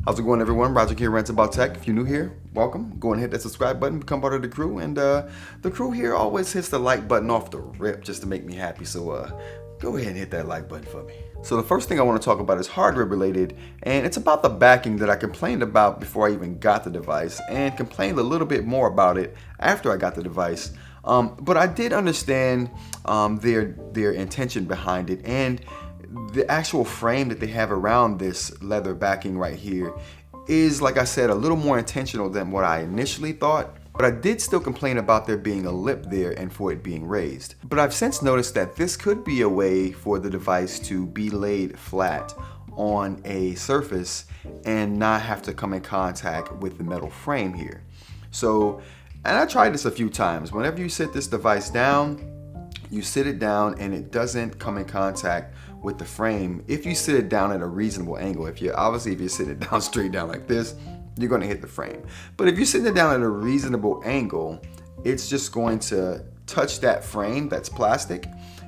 How's it going, everyone? Roger here, Rants About Tech. If you're new here, welcome. Go and hit that subscribe button, become part of the crew. And the crew here always hits the like button off the rip just to make me happy. So go ahead and hit that like button for me. So the first thing I want to talk about is hardware related, and it's about the backing that I complained about before I even got the device, and complained a little bit more about it after I got the device. But I did understand their intention behind it, and the actual frame that they have around this leather backing right here is, like I said, a little more intentional than what I initially thought. But I did still complain about there being a lip there and for it being raised. But I've since noticed that this could be a way for the device to be laid flat on a surface and not have to come in contact with the metal frame here. So, and I tried this a few times. Whenever you sit this device down, you sit it down and it doesn't come in contact with the frame if you sit it down at a reasonable angle. If you're sitting it down straight down like this, you're going to hit the frame. But if you're sitting it down at a reasonable angle, it's just going to touch that frame that's plastic,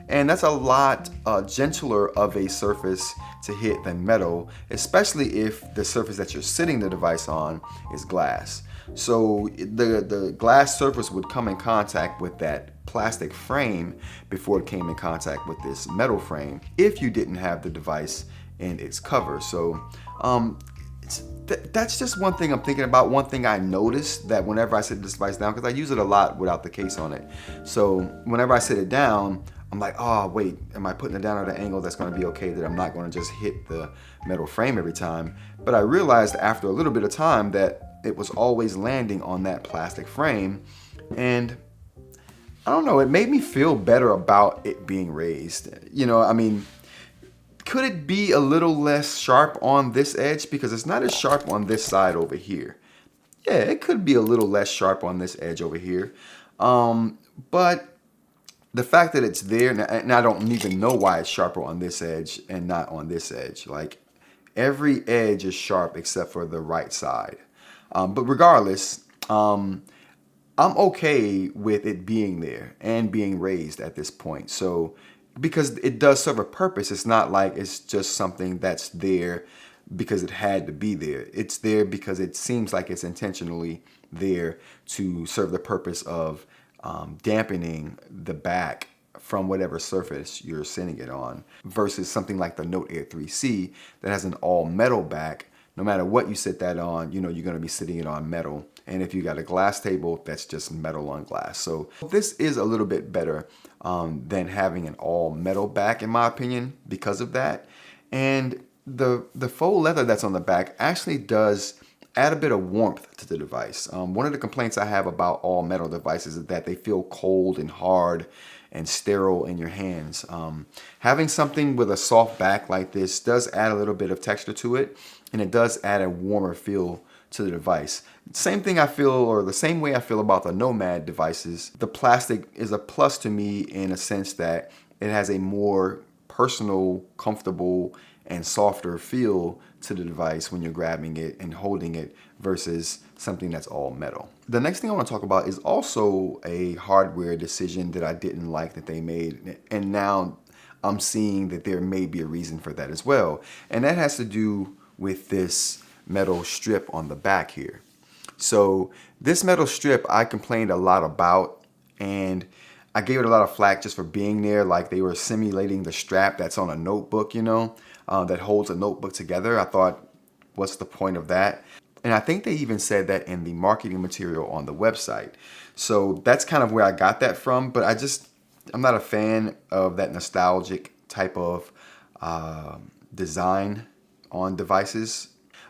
and that's a lot gentler of a surface to hit than metal, especially if the surface that you're sitting the device on is glass. So the glass surface would come in contact with that plastic frame before it came in contact with this metal frame if you didn't have the device in its cover. So that's just one thing I'm thinking about. One thing I noticed that whenever I sit this device down, because I use it a lot without the case on it. So whenever I sit it down, I'm like, oh wait, am I putting it down at an angle that's going to be okay, that I'm not going to just hit the metal frame every time? But I realized after a little bit of time that it was always landing on that plastic frame, and I don't know, it made me feel better about it being raised. You know, I mean, could it be a little less sharp on this edge? Because it's not as sharp on this side over here. Yeah, it could be a little less sharp on this edge over here. But the fact that it's there, and I don't even know why it's sharper on this edge and not on this edge. Like, every edge is sharp except for the right side. But regardless, I'm okay with it being there and being raised at this point. So, because it does serve a purpose. It's not like it's just something that's there because it had to be there. It's there because it seems like it's intentionally there to serve the purpose of dampening the back from whatever surface you're sitting it on, versus something like the Note Air 3C that has an all metal back. No matter what you sit that on, you know you're going to be sitting it on metal. And if you got a glass table, that's just metal on glass. So this is a little bit better than having an all metal back, in my opinion, because of that. And the faux leather that's on the back actually does add a bit of warmth to the device. One of the complaints I have about all metal devices is that they feel cold and hard and sterile in your hands. Having something with a soft back like this does add a little bit of texture to it, and it does add a warmer feel to the device. Same thing I feel, or the same way I feel about the Nomad devices. The plastic is a plus to me in a sense that it has a more personal, comfortable, and softer feel to the device when you're grabbing it and holding it versus something that's all metal. The next thing I want to talk about is also a hardware decision that I didn't like that they made, and now I'm seeing that there may be a reason for that as well. And that has to do with this metal strip on the back here. So this metal strip I complained a lot about, and I gave it a lot of flack just for being there, like they were simulating the strap that's on a notebook, you know, that holds a notebook together. I thought, what's the point of that? And I think they even said that in the marketing material on the website. So that's kind of where I got that from, but I'm not a fan of that nostalgic type of design on devices.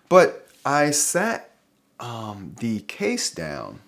But I sat the case down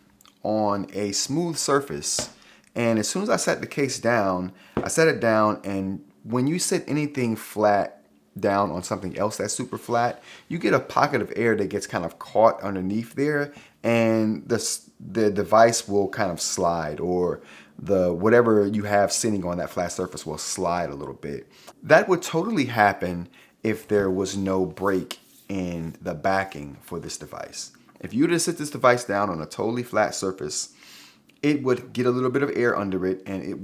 on a smooth surface, and as soon as I sat the case down, I set it down, and when you sit anything flat down on something else that's super flat, you get a pocket of air that gets kind of caught underneath there, and the device will kind of slide, or whatever you have sitting on that flat surface will slide a little bit. That would totally happen if there was no break in the backing for this device. If you were to sit this device down on a totally flat surface, it would get a little bit of air under it, and it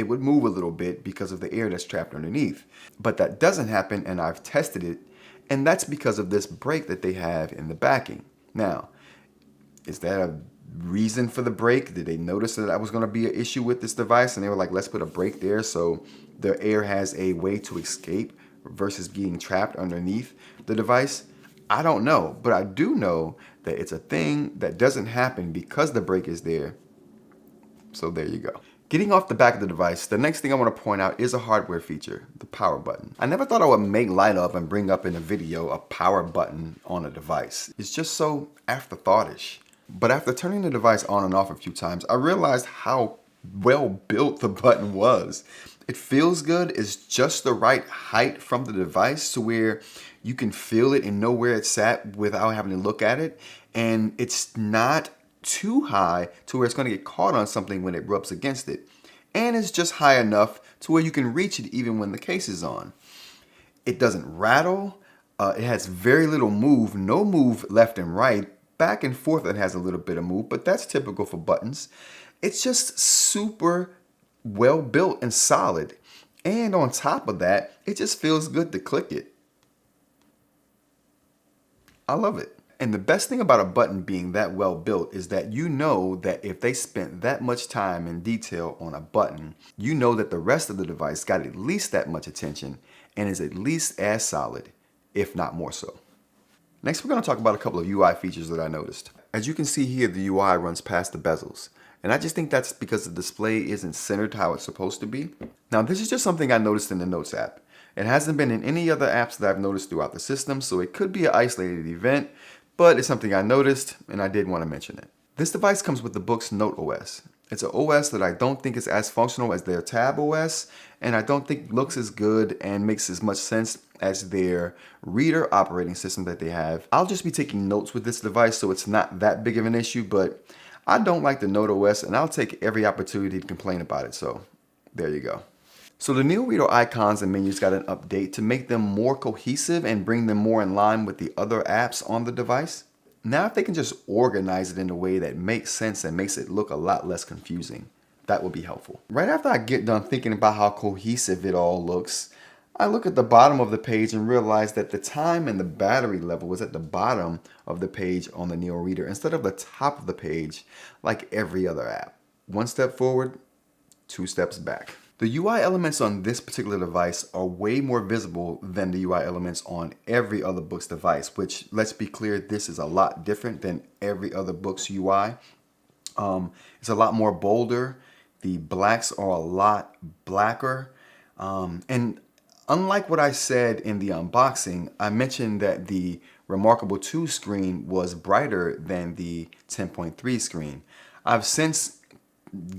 would move a little bit because of the air that's trapped underneath. But that doesn't happen, and I've tested it, And that's because of this break that they have in the backing. Now, is that a reason for the break? Did they notice that was going to be an issue with this device and they were like, let's put a break there so the air has a way to escape versus being trapped underneath the device? I don't know, but I do know that it's a thing that doesn't happen because the break is there. So there you go. Getting off the back of the device, the next thing I want to point out is a hardware feature, the power button. I never thought I would make light of and bring up in a video a power button on a device. It's just so afterthought-ish. But after turning the device on and off a few times, I realized how well built the button was. It feels good. It's just the right height from the device to where you can feel it and know where it's at without having to look at it. And it's not too high to where it's going to get caught on something when it rubs against it. And it's just high enough to where you can reach it even when the case is on. It doesn't rattle. It has very little move, no move left and right. Back and forth it has a little bit of move, but that's typical for buttons. It's just super well built and solid. And on top of that, it just feels good to click it. I love it. And the best thing about a button being that well built is that you know that if they spent that much time and detail on a button, you know that the rest of the device got at least that much attention and is at least as solid, if not more so. Next, we're going to talk about a couple of UI features that I noticed. As you can see here, the UI runs past the bezels. And I just think that's because the display isn't centered how it's supposed to be. Now, this is just something I noticed in the Notes app. It hasn't been in any other apps that I've noticed throughout the system, so it could be an isolated event, but it's something I noticed and I did want to mention it. This device comes with the Boox Note OS. It's an OS that I don't think is as functional as their Tab OS, and I don't think looks as good and makes as much sense as their Reader operating system that they have. I'll just be taking notes with this device, so it's not that big of an issue, but I don't like the Note OS, and I'll take every opportunity to complain about it, so there you go. So the eReader icons and menus got an update to make them more cohesive and bring them more in line with the other apps on the device. Now if they can just organize it in a way that makes sense and makes it look a lot less confusing, that would be helpful. Right after I get done thinking about how cohesive it all looks, I look at the bottom of the page and realize that the time and the battery level was at the bottom of the page on the eReader instead of the top of the page like every other app. One step forward, two steps back. The UI elements on this particular device are way more visible than the UI elements on every other Boox device, which, let's be clear, this is a lot different than every other Boox UI. It's a lot more bolder. The blacks are a lot blacker. And unlike what I said in the unboxing, I mentioned that the Remarkable 2 screen was brighter than the 10.3 screen. I've since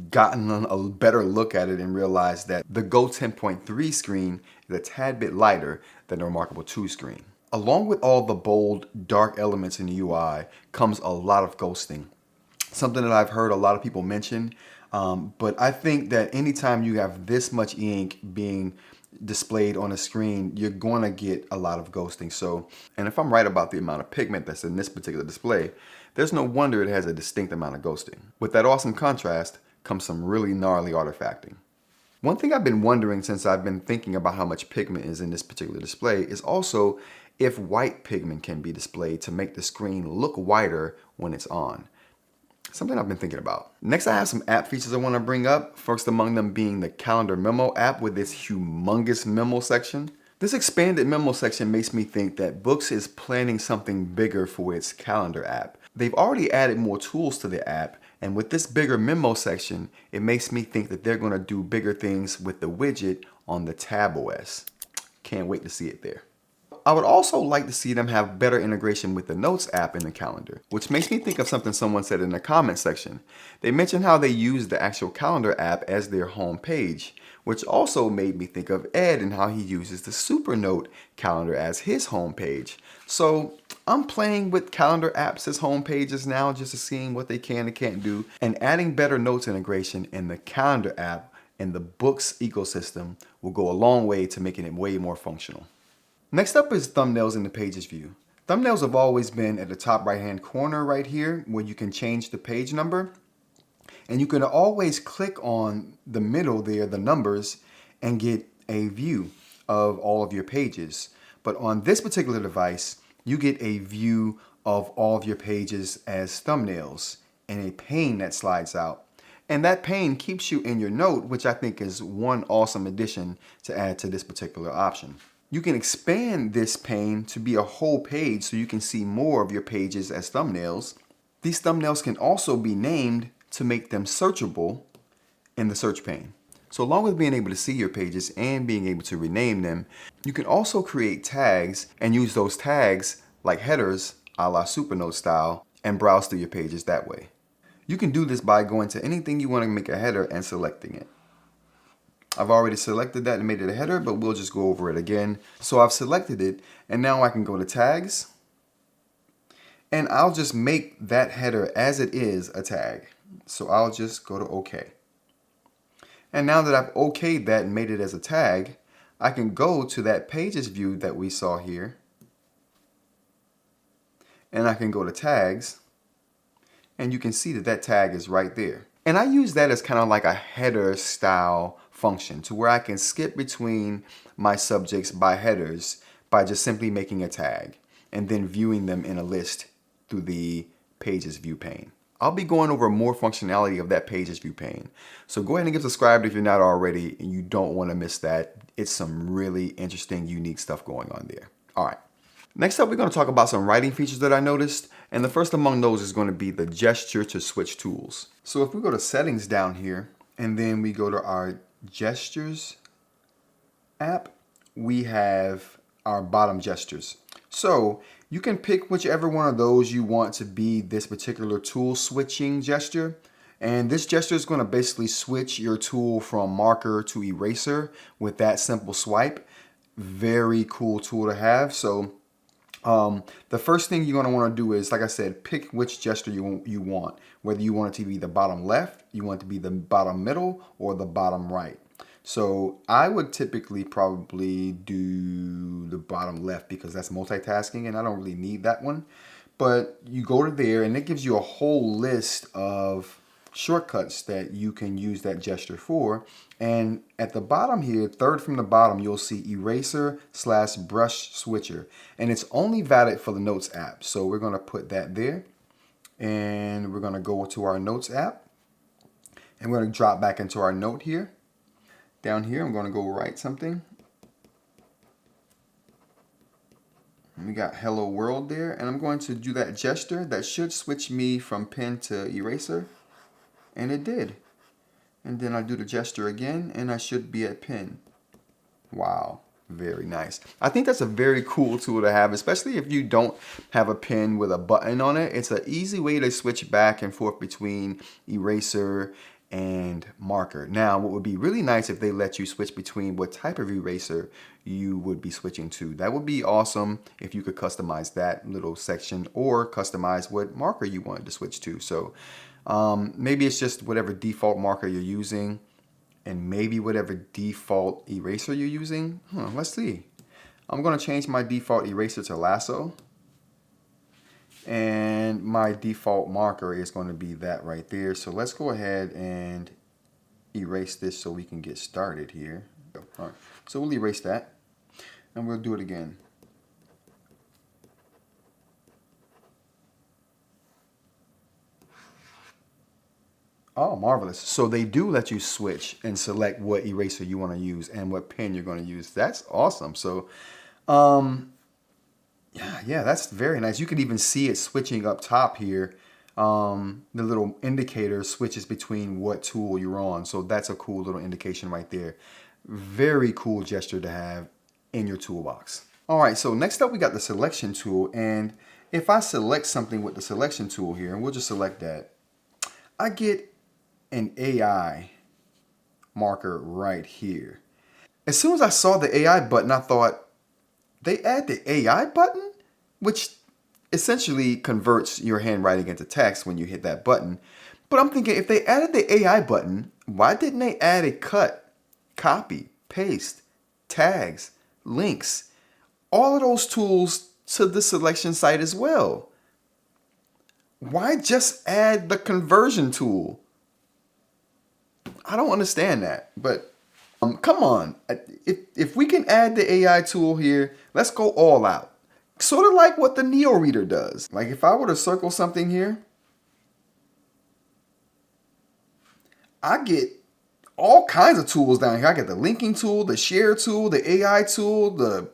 gotten a better look at it and realized that the Go 10.3 screen is a tad bit lighter than the Remarkable 2 screen. Along with all the bold, dark elements in the UI comes a lot of ghosting. Something that I've heard a lot of people mention, but I think that anytime you have this much ink being displayed on a screen, you're going to get a lot of ghosting. So, and if I'm right about the amount of pigment that's in this particular display, there's no wonder it has a distinct amount of ghosting. With that awesome contrast comes some really gnarly artifacting. One thing I've been wondering since I've been thinking about how much pigment is in this particular display is also if white pigment can be displayed to make the screen look whiter when it's on. Something I've been thinking about. Next, I have some app features I want to bring up. First among them being the Calendar Memo app with its humongous memo section. This expanded memo section makes me think that Boox is planning something bigger for its calendar app. They've already added more tools to the app, and with this bigger memo section, it makes me think that they're going to do bigger things with the widget on the Tab OS. Can't wait to see it there. I would also like to see them have better integration with the Notes app in the calendar, which makes me think of something someone said in the comment section. They mentioned how they use the actual calendar app as their home page, which also made me think of Ed and how he uses the Supernote calendar as his home page. So I'm playing with calendar apps as home pages now, just to seeing what they can and can't do, and adding better Notes integration in the calendar app and the Boox ecosystem will go a long way to making it way more functional. Next up is thumbnails in the Pages view. Thumbnails have always been at the top right-hand corner right here where you can change the page number. And you can always click on the middle there, the numbers, and get a view of all of your pages. But on this particular device, you get a view of all of your pages as thumbnails and a pane that slides out. And that pane keeps you in your note, which I think is one awesome addition to add to this particular option. You can expand this pane to be a whole page so you can see more of your pages as thumbnails. These thumbnails can also be named to make them searchable in the search pane. So along with being able to see your pages and being able to rename them, you can also create tags and use those tags like headers a la Supernote style and browse through your pages that way. You can do this by going to anything you want to make a header and selecting it. I've already selected that and made it a header, but we'll just go over it again. So I've selected it, and now I can go to tags, and I'll just make that header as it is a tag. So I'll just go to OK. And now that I've okayed that and made it as a tag, I can go to that pages view that we saw here, and I can go to tags, and you can see that that tag is right there. And I use that as kind of like a header style function to where I can skip between my subjects by headers by just simply making a tag and then viewing them in a list through the pages view pane. I'll be going over more functionality of that pages view pane. So go ahead and get subscribed if you're not already and you don't want to miss that. It's some really interesting, unique stuff going on there. All right. Next up, we're going to talk about some writing features that I noticed. And the first among those is going to be the gesture to switch tools. So if we go to settings down here and then we go to our gestures app, we have our bottom gestures. So you can pick whichever one of those you want to be this particular tool switching gesture. And this gesture is going to basically switch your tool from marker to eraser with that simple swipe. Very cool tool to have. So the first thing you're going to want to do is, like I said, pick which gesture you want. Whether you want it to be the bottom left, you want it to be the bottom middle, or the bottom right. So I would typically probably do the bottom left because that's multitasking and I don't really need that one. But you go to there and it gives you a whole list of shortcuts that you can use that gesture for. And at the bottom here, third from the bottom, you'll see eraser/brush switcher. And it's only valid for the Notes app. So we're going to put that there. And we're going to go to our Notes app. And we're going to drop back into our note here. Down here, I'm going to go write something. And we got hello world there. And I'm going to do that gesture. That should switch me from pen to eraser. And it did. And then I do the gesture again, and I should be at pen. Wow, very nice. I think that's a very cool tool to have, especially if you don't have a pen with a button on it. It's an easy way to switch back and forth between eraser and marker. Now, what would be really nice if they let you switch between what type of eraser you would be switching to. That would be awesome if you could customize that little section or customize what marker you wanted to switch to. So maybe it's just whatever default marker you're using and maybe whatever default eraser you're using. Let's see. I'm going to change my default eraser to lasso. And my default marker is going to be that right there. So let's go ahead and erase this so we can get started here. All right. So we'll erase that and we'll do it again. Oh, marvelous. So they do let you switch and select what eraser you want to use and what pen you're going to use. That's awesome. So, yeah, that's very nice. You can even see it switching up top here. The little indicator switches between what tool you're on. So that's a cool little indication right there. Very cool gesture to have in your toolbox. All right, so next up we got the selection tool. And if I select something with the selection tool here, and we'll just select that, I get an AI marker right here. As soon as I saw the AI button, I thought, they add the AI button, which essentially converts your handwriting into text when you hit that button. But I'm thinking, if they added the AI button, why didn't they add a cut, copy, paste, tags, links, all of those tools to the selection site as well? Why just add the conversion tool? I don't understand that, but come on. If we can add the AI tool here, Let's go all out. Sort of like what the eReader does. Like if I were to circle something here, I get all kinds of tools down here. I get the linking tool, the share tool, the AI tool, the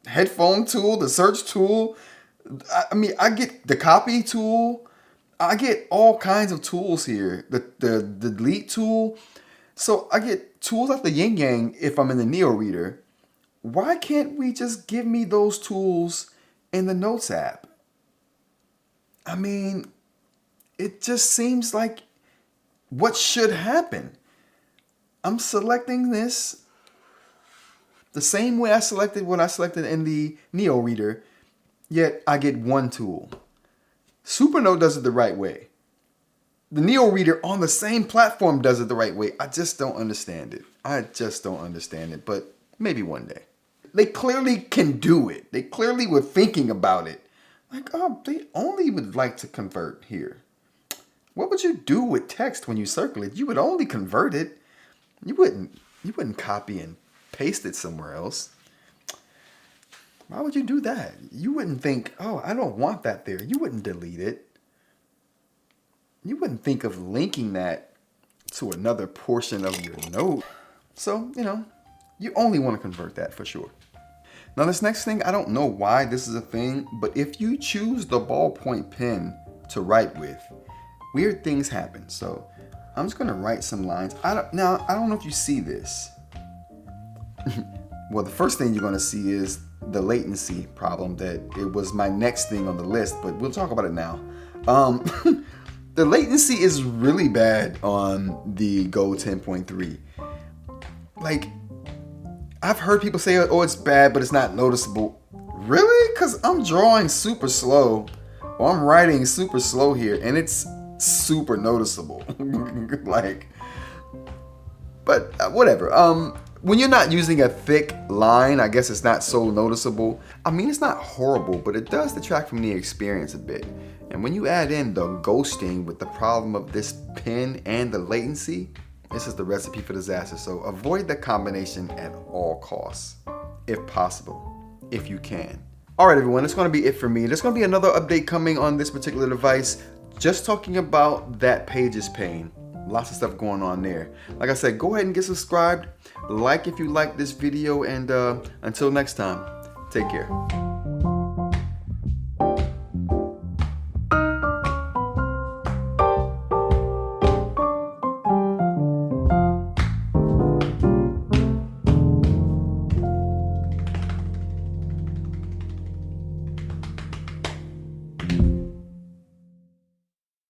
headphone tool, the search tool. I mean, I get the copy tool. I get all kinds of tools here. The delete tool. So I get tools like the yin yang if I'm in the eReader. Why can't we just give me those tools in the Notes app? I mean, it just seems like what should happen. I'm selecting this the same way I selected what I selected in the eReader, yet I get one tool. Supernote does it the right way. The eReader on the same platform does it the right way. I just don't understand it. But maybe one day. They clearly can do it. They clearly were thinking about it. Like, oh, they only would like to convert here. What would you do with text when you circle it? You would only convert it. You wouldn't copy and paste it somewhere else. Why would you do that? You wouldn't think, oh, I don't want that there. You wouldn't delete it. You wouldn't think of linking that to another portion of your note. So, you only want to convert that for sure. Now this next thing, I don't know why this is a thing, but if you choose the ballpoint pen to write with, weird things happen. So I'm just gonna write some lines. I don't know if you see this. Well, the first thing you're gonna see is the latency problem that it was my next thing on the list, but we'll talk about it now. The latency is really bad on the Go 10.3. Like, I've heard people say, oh, it's bad, but it's not noticeable. Really? Because I'm drawing super slow, or I'm writing super slow here, and it's super noticeable. But whatever. When you're not using a thick line, I guess it's not so noticeable. I mean, it's not horrible, but it does detract from the experience a bit. And when you add in the ghosting with the problem of this pen and the latency, this is the recipe for disaster. So avoid the combination at all costs, if possible, if you can. All right, everyone, that's going to be it for me. There's going to be another update coming on this particular device, just talking about that Pages pane. Lots of stuff going on there. Like I said, go ahead and get subscribed. Like if you like this video, and until next time, take care.